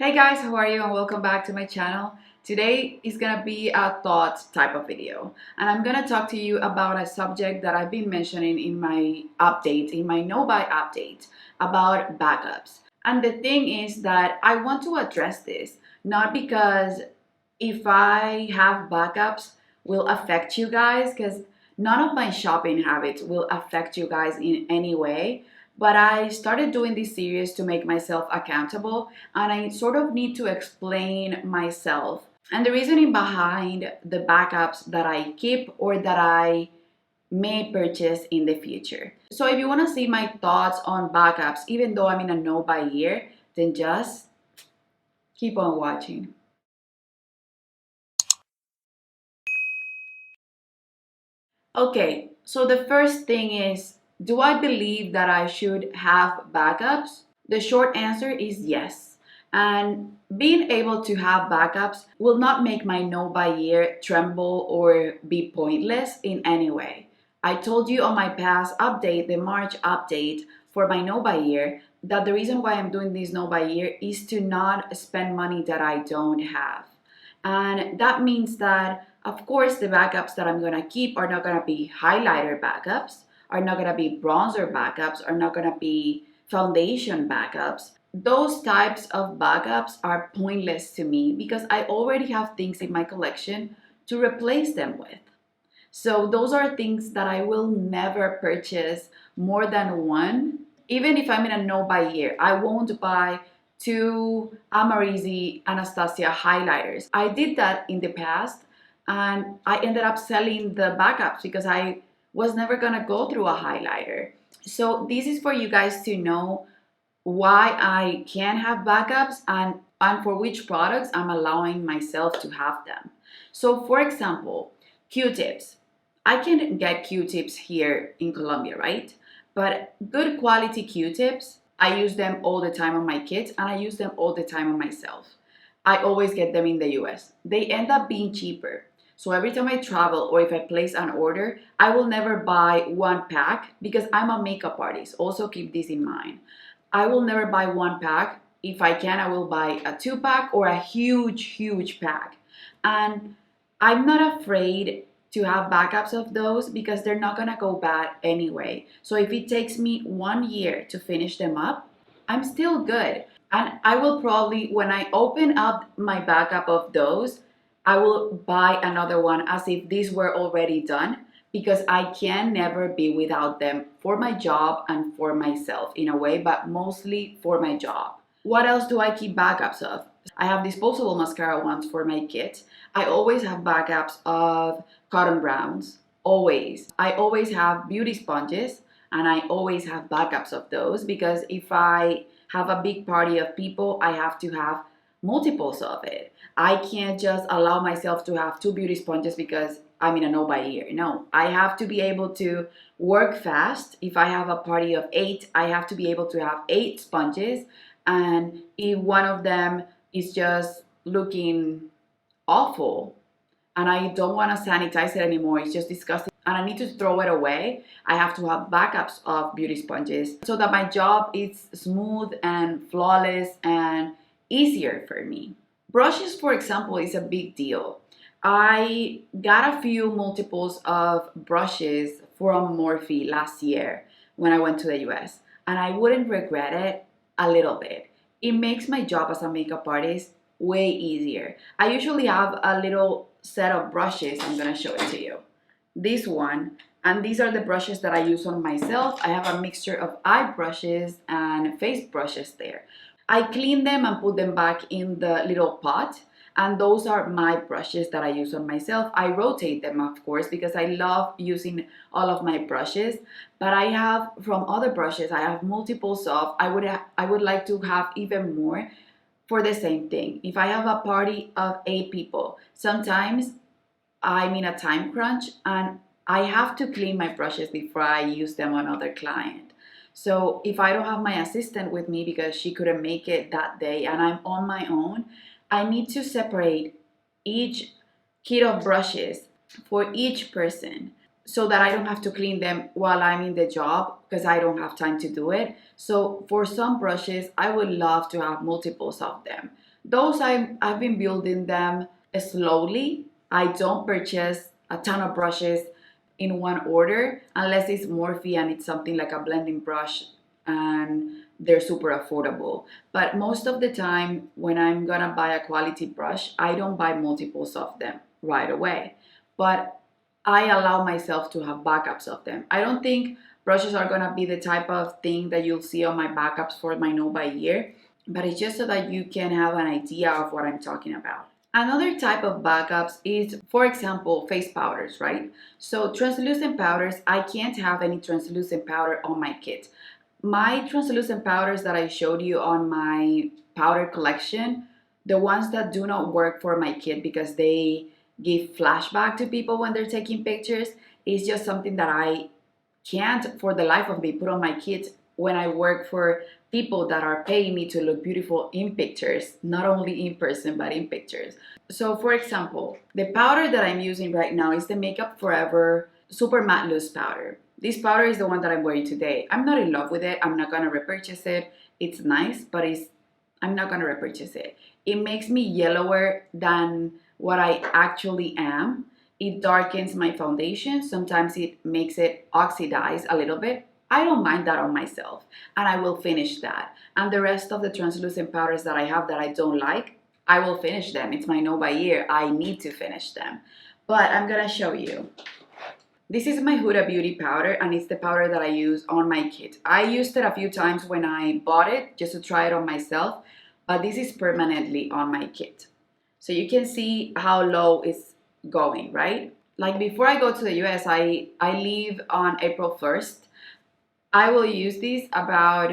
Hey guys, how are you and welcome back to my channel. Today is gonna be a thoughts type of video and I'm gonna talk to you about a subject that I've been mentioning in my update, in my no buy update about backups. And the thing is that I want to address this not because if I have backups will affect you guys, because none of my shopping habits will affect you guys in any way. But I started doing this series to make myself accountable, and I sort of need to explain myself and the reasoning behind the backups that I keep or that I may purchase in the future. So if you want to see my thoughts on backups, even though I'm in a no buy year, then just keep on watching. Okay, so the first thing is, do I believe that I should have backups? The short answer is yes. And being able to have backups will not make my no buy year tremble or be pointless in any way. I told you on my past update, the March update for my no buy year, that the reason why I'm doing this no buy year is to not spend money that I don't have. And that means that, of course, the backups that I'm going to keep are not going to be highlighter backups, are not going to be bronzer backups, are not going to be foundation backups. Those types of backups are pointless to me because I already have things in my collection to replace them with. So those are things that I will never purchase more than one. Even if I'm in a no buy year, I won't buy two Amarizi Anastasia highlighters. I did that in the past and I ended up selling the backups because I was never gonna go through a highlighter. So this is for you guys to know why I can have backups and for which products I'm allowing myself to have them. So for example, Q-tips. I can get Q-tips here in Colombia, right? But good quality Q-tips, I use them all the time on my kids and I use them all the time on myself. I always get them in the US. They end up being cheaper. So every time I travel or if I place an order, I will never buy one pack because I'm a makeup artist. Also keep this in mind. I will never buy one pack. If I can, I will buy a two pack or a huge pack. And I'm not afraid to have backups of those because they're not gonna go bad anyway. So if it takes me 1 year to finish them up, I'm still good. And I will probably, when I open up my backup of those, I will buy another one as if these were already done because I can never be without them for my job and for myself in a way, but mostly for my job. What else do I keep backups of? I have disposable mascara ones for my kids. I always have backups of cotton browns, always. I always have beauty sponges and I always have backups of those because if I have a big party of people, I have to have multiples of it. I can't just allow myself to have two beauty sponges because I'm in a no buy year. No, I have to be able to work fast. If I have a party of 8, I have to be able to have 8 sponges. And if one of them is just looking awful and I don't want to sanitize it anymore, it's just disgusting and I need to throw it away, I have to have backups of beauty sponges so that my job is smooth and flawless and easier for me. Brushes, for example, is a big deal. I got a few multiples of brushes from Morphe last year when I went to the US, and I wouldn't regret it a little bit. It makes my job as a makeup artist way easier. I usually have a little set of brushes. I'm gonna show it to you. This one, and these are the brushes that I use on myself. I have a mixture of eye brushes and face brushes there. I clean them and put them back in the little pot, and those are my brushes that I use on myself. I rotate them, of course, because I love using all of my brushes, but I have from other brushes, I have multiples of. I would like to have even more for the same thing. If I have a party of 8 people, sometimes I'm in a time crunch and I have to clean my brushes before I use them on other client. So if I don't have my assistant with me because she couldn't make it that day and I'm on my own, I need to separate each kit of brushes for each person so that I don't have to clean them while I'm in the job because I don't have time to do it. So for some brushes, I would love to have multiples of them. I've been building them slowly. I don't purchase a ton of brushes in one order unless it's Morphe and it's something like a blending brush and they're super affordable. But most of the time when I'm gonna buy a quality brush, I don't buy multiples of them right away. But I allow myself to have backups of them. I don't think brushes are gonna be the type of thing that you'll see on my backups for my know by year, but it's just so that you can have an idea of what I'm talking about. Another type of backups is, for example, face powders, right? So translucent powders, I can't have any translucent powder on my kit. My translucent powders that I showed you on my powder collection, the ones that do not work for my kit because they give flashback to people when they're taking pictures, is just something that I can't for the life of me put on my kit when I work for people that are paying me to look beautiful in pictures, not only in person, but in pictures. So for example, the powder that I'm using right now is the Makeup Forever Super Matte Loose Powder. This powder is the one that I'm wearing today. I'm not in love with it. I'm not gonna repurchase it. It's nice, but I'm not gonna repurchase it. It makes me yellower than what I actually am. It darkens my foundation. Sometimes it makes it oxidize a little bit. I don't mind that on myself, and I will finish that. And the rest of the translucent powders that I have that I don't like, I will finish them. It's my no by year. I need to finish them. But I'm gonna show you. This is my Huda Beauty powder, and it's the powder that I use on my kit. I used it a few times when I bought it just to try it on myself, but this is permanently on my kit. So you can see how low it's going, right? Like before I go to the US, I leave on April 1st. I will use these about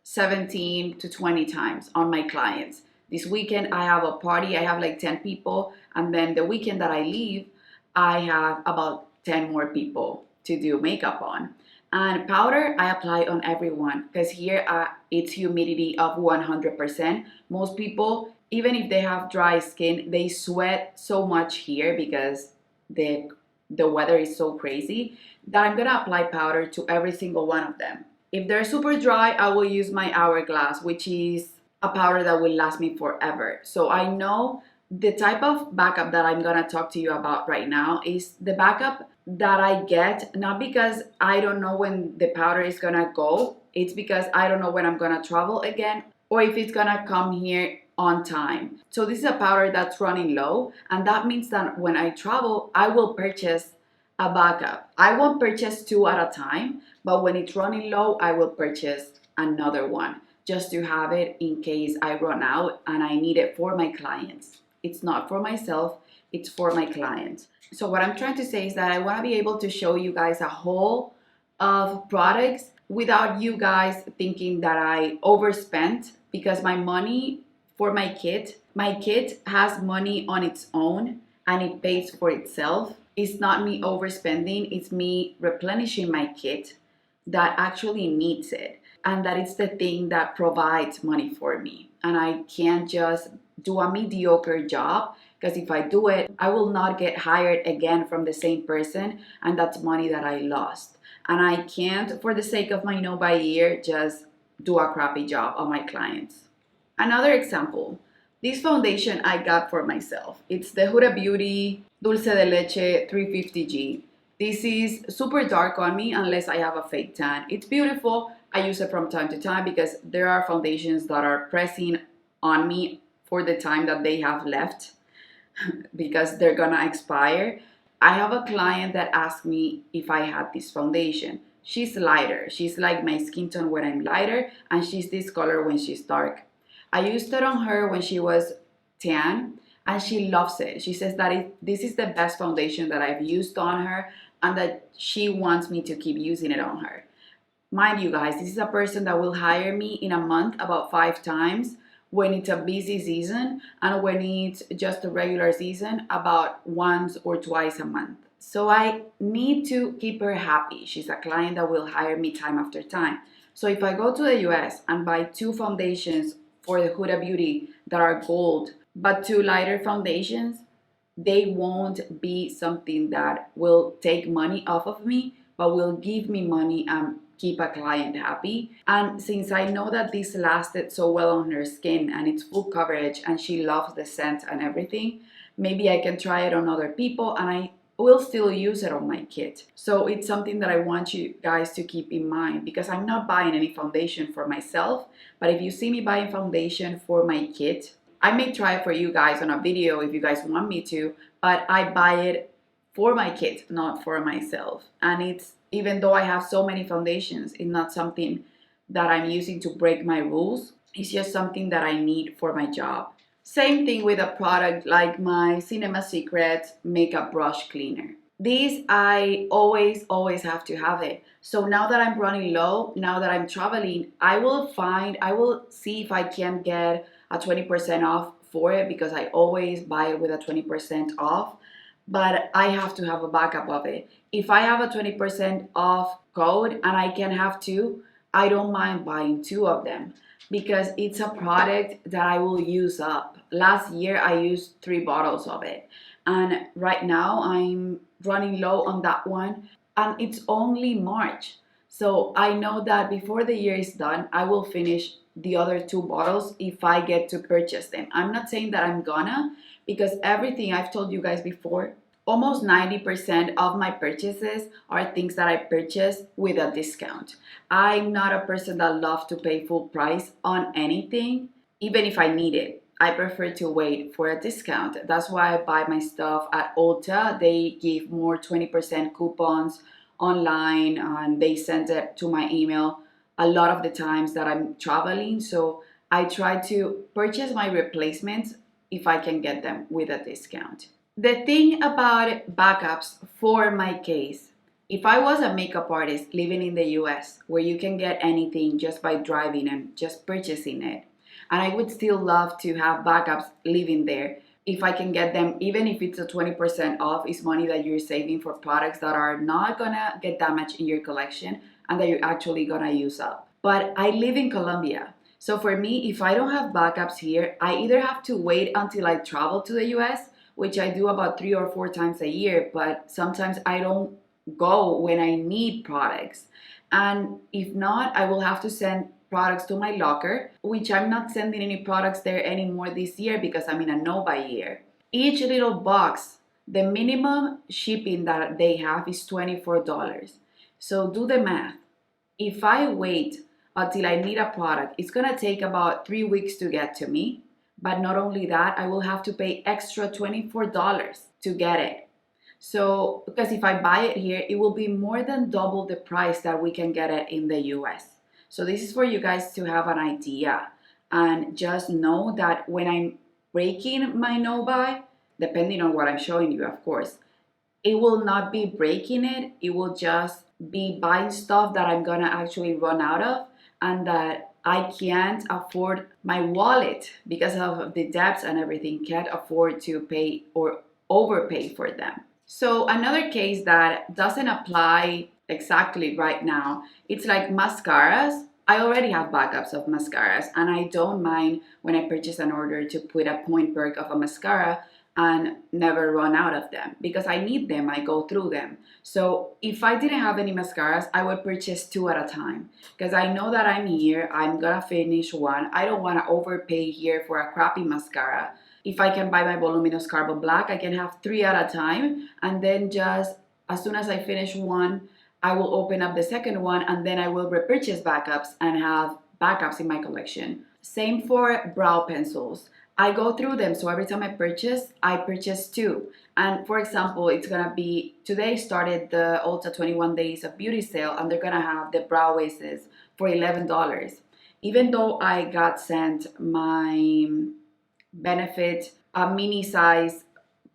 17 to 20 times on my clients. This weekend I have a party, I have like 10 people, and then the weekend that I leave, I have about 10 more people to do makeup on. And powder I apply on everyone because here it's humidity of 100%. Most people, even if they have dry skin, they sweat so much here because the the weather is so crazy that I'm gonna apply powder to every single one of them. If they're super dry, I will use my Hourglass, which is a powder that will last me forever. So I know the type of backup that I'm gonna talk to you about right now is the backup that I get, not because I don't know when the powder is gonna go, it's because I don't know when I'm gonna travel again or if it's gonna come here on time. So this is a powder that's running low, and that means that when I travel, I will purchase a backup. I won't purchase two at a time, but when it's running low, I will purchase another one just to have it in case I run out and I need it for my clients. It's not for myself, it's for my clients. So what I'm trying to say is that I want to be able to show you guys a haul of products without you guys thinking that I overspent because my kit has money on its own and it pays for itself. It's not me overspending, it's me replenishing my kit that actually needs it and that it's the thing that provides money for me. And I can't just do a mediocre job because if I do it, I will not get hired again from the same person, and that's money that I lost. And I can't, for the sake of my no by year, just do a crappy job on my clients. Another example, this foundation I got for myself. It's the Huda Beauty Dulce de Leche 350G. This is super dark on me unless I have a fake tan. It's beautiful. I use it from time to time because there are foundations that are pressing on me for the time that they have left because they're gonna expire. I have a client that asked me if I had this foundation. She's lighter. She's like my skin tone when I'm lighter, and she's this color when she's dark. I used it on her when she was tan, and she loves it. She says that this is the best foundation that I've used on her, and that she wants me to keep using it on her. Mind you guys, this is a person that will hire me in a month about 5 times when it's a busy season, and when it's just a regular season about once or twice a month. So I need to keep her happy. She's a client that will hire me time after time. So if I go to the US and buy 2 foundations for the Huda Beauty that are gold, but 2 lighter foundations, they won't be something that will take money off of me, but will give me money and keep a client happy. And since I know that this lasted so well on her skin and it's full coverage and she loves the scent and everything, maybe I can try it on other people and I will still use it on my kid. So it's something that I want you guys to keep in mind, because I'm not buying any foundation for myself, but if you see me buying foundation for my kid, I may try it for you guys on a video if you guys want me to, but I buy it for my kid, not for myself. And it's, even though I have so many foundations, it's not something that I'm using to break my rules. It's just something that I need for my job. Same thing with a product like my Cinema Secret makeup brush cleaner. These I always have to have it. So now that I'm running low, now that I'm traveling, I will see if I can get a 20% off for it, because I always buy it with a 20% off. But I have to have a backup of it. If I have a 20% off code and I can have two, I don't mind buying two of them, because it's a product that I will use up. Last year I used 3 bottles of it, and right now I'm running low on that one, and it's only March. So I know that before the year is done, I will finish the other 2 bottles if I get to purchase them. I'm not saying that I'm gonna, because everything I've told you guys before, almost 90% of my purchases are things that I purchase with a discount. I'm not a person that loves to pay full price on anything, even if I need it. I prefer to wait for a discount. That's why I buy my stuff at Ulta. They give more 20% coupons online and they send it to my email a lot of the times that I'm traveling. So I try to purchase my replacements if I can get them with a discount. The thing about backups for my case, if I was a makeup artist living in the US where you can get anything just by driving and just purchasing it, and I would still love to have backups living there. If I can get them, even if it's a 20% off, it's money that you're saving for products that are not gonna get damaged in your collection and that you're actually gonna use up. But I live in Colombia. So for me, if I don't have backups here, I either have to wait until I travel to the US, which I do about 3 or 4 times a year, but sometimes I don't go when I need products. And if not, I will have to send products to my locker, which I'm not sending any products there anymore this year because I'm in a no-buy year. Each little box, the minimum shipping that they have is $24. So do the math. If I wait until I need a product, it's gonna take about 3 weeks to get to me. But not only that, I will have to pay extra $24 to get it. So, because if I buy it here, it will be more than double the price that we can get it in the US. So this is for you guys to have an idea. And just know that when I'm breaking my no buy, depending on what I'm showing you, of course, it will not be breaking it. It will just be buying stuff that I'm gonna actually run out of and that I can't afford. My wallet, because of the debts and everything, can't afford to pay or overpay for them. So another case that doesn't apply exactly right now, it's like mascaras. I already have backups of mascaras, and I don't mind when I purchase an order to put a point perk of a mascara and never run out of them because I need them, I go through them. So if I didn't have any mascaras, I would purchase 2 at a time because I know that I'm here, I'm gonna finish one. I don't wanna overpay here for a crappy mascara. If I can buy my voluminous carbon black, I can have 3 at a time, and then just as soon as I finish one, I will open up the second one and then I will repurchase backups and have backups in my collection. Same for brow pencils. I go through them, so every time I purchase two. And for example, it's gonna be today started the Ulta 21 Days of Beauty sale, and they're gonna have the brow bases for $11. Even though I got sent my Benefit a mini size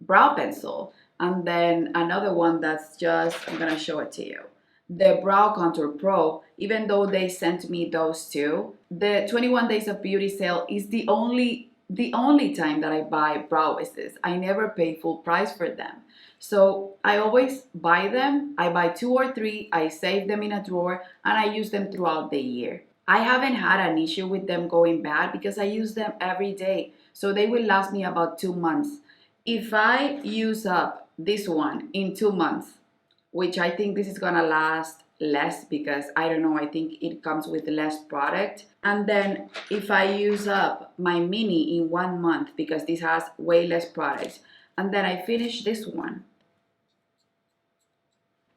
brow pencil, and then another one that's just, I'm gonna show it to you, the Brow Contour Pro. Even though they sent me those two, the 21 Days of Beauty sale is the only time that I buy brow bases. I never pay full price for them. So I always buy them. I buy 2 or 3, I save them in a drawer, and I use them throughout the year. I haven't had an issue with them going bad because I use them every day. So they will last me about 2 months. If I use up this one in 2 months, which I think this is gonna last less because I don't know, I think it comes with less product. And then if I use up my mini in 1 month because this has way less products, and then I finish this one,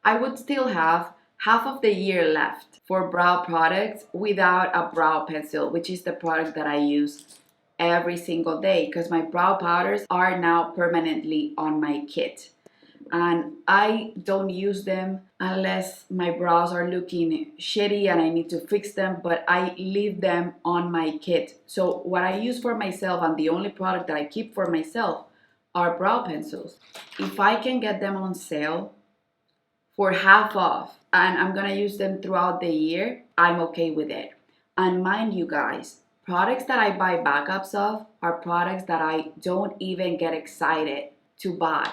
I would still have half of the year left for brow products without a brow pencil, which is the product that I use every single day because my brow powders are now permanently on my kit. And I don't use them unless my brows are looking shitty and I need to fix them, but I leave them on my kit. So what I use for myself and the only product that I keep for myself are brow pencils. If I can get them on sale for half off and I'm gonna use them throughout the year, I'm okay with it. And mind you guys, products that I buy backups of are products that I don't even get excited to buy.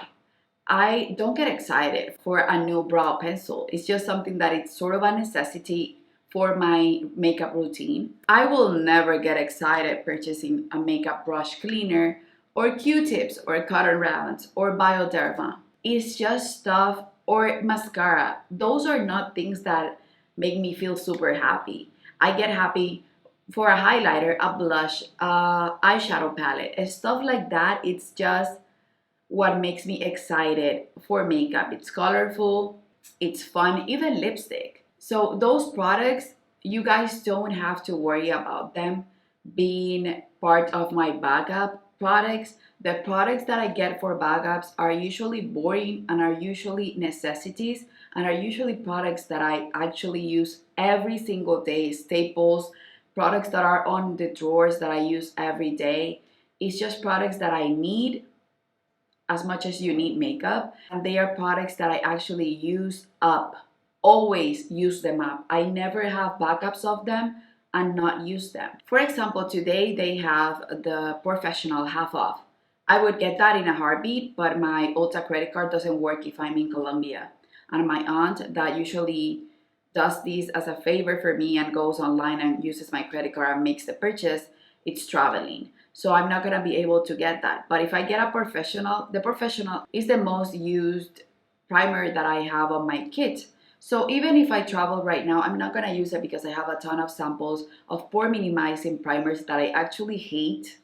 I don't get excited for a new brow pencil. It's just something that it's sort of a necessity for my makeup routine. I will never get excited purchasing a makeup brush cleaner or Q-tips or cotton rounds or Bioderma. It's just stuff or mascara. Those are not things that make me feel super happy. I get happy for a highlighter, a blush, eyeshadow palette, and stuff like that. It's just what makes me excited for makeup. It's colorful, it's fun, even lipstick. So those products, you guys don't have to worry about them being part of my backup products. The products that I get for backups are usually boring and are usually necessities and are usually products that I actually use every single day, staples, products that are on the drawers that I use every day. It's just products that I need as much as you need makeup, and they are products that I actually use up, always use them up. I never have backups of them and not use them. For example, today they have the professional half off. I would get that in a heartbeat, but my Ulta credit card doesn't work if I'm in Colombia, and my aunt that usually does this as a favor for me and goes online and uses my credit card and makes the purchase, it's traveling. So I'm not gonna be able to get that. But if I get a professional, the professional is the most used primer that I have on my kit. So even if I travel right now, I'm not gonna use it because I have a ton of samples of pore minimizing primers that I actually hate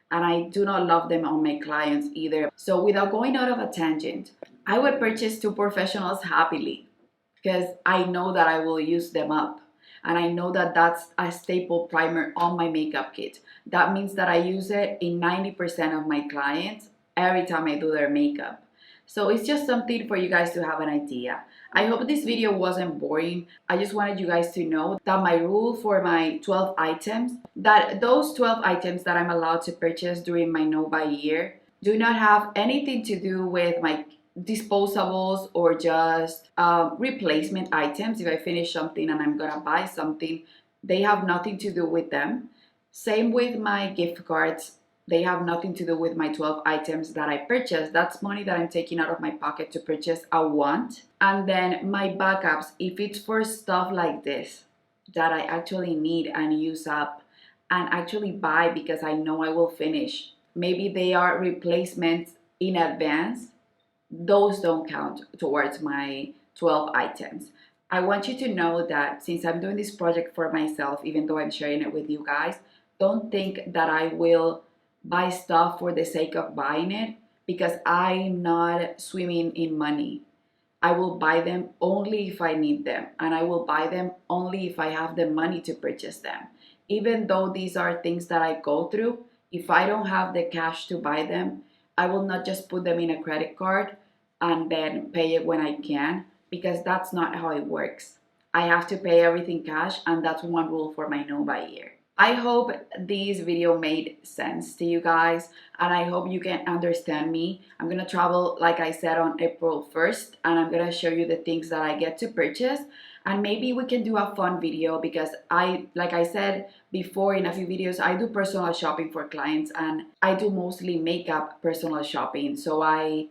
and I do not love them on my clients either. So without going out of a tangent, I would purchase two professionals happily because I know that I will use them up. And I know that that's a staple primer on my makeup kit. That means that I use it in 90% of my clients every time I do their makeup. So it's just something for you guys to have an idea. I hope this video wasn't boring. I just wanted you guys to know that my rule for my 12 items, that those 12 items that I'm allowed to purchase during my no buy year do not have anything to do with my disposables or just replacement items. If I finish something and I'm gonna buy something, they have nothing to do with them. Same with my gift cards. They have nothing to do with my 12 items that I purchased. That's money that I'm taking out of my pocket to purchase a want. And then my backups, if it's for stuff like this that I actually need and use up and actually buy because I know I will finish, maybe they are replacements in advance, those don't count towards my 12 items. I want you to know that since I'm doing this project for myself, even though I'm sharing it with you guys, don't think that I will buy stuff for the sake of buying it because I'm not swimming in money. I will buy them only if I need them, and I will buy them only if I have the money to purchase them. Even though these are things that I go through, if I don't have the cash to buy them, I will not just put them in a credit card and then pay it when I can, because that's not how it works. I have to pay everything cash, and that's one rule for my no buy year. I hope this video made sense to you guys, and I hope you can understand me. I'm gonna travel, like I said, on April 1st, and I'm gonna show you the things that I get to purchase, and maybe we can do a fun video because like I said before in a few videos, I do personal shopping for clients, and I do mostly makeup personal shopping. So I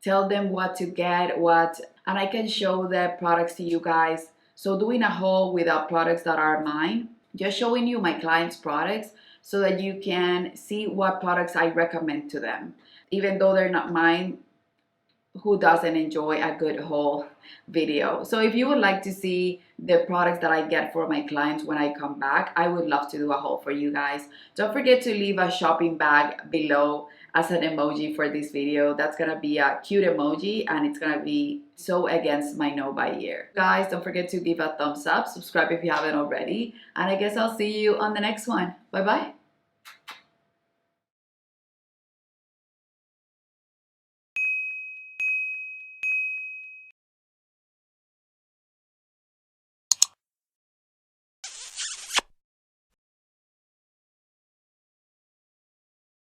tell them what to get, and I can show the products to you guys. So doing a haul without products that are mine, just showing you my clients' products so that you can see what products I recommend to them. Even though they're not mine, who doesn't enjoy a good haul video. So if you would like to see the products that I get for my clients when I come back, I would love to do a haul for you guys. Don't forget to leave a shopping bag below as an emoji for this video. That's gonna be a cute emoji, and it's gonna be so against my no buy year. Guys, don't forget to give a thumbs up, subscribe if you haven't already, and I guess I'll see you on the next one. Bye bye.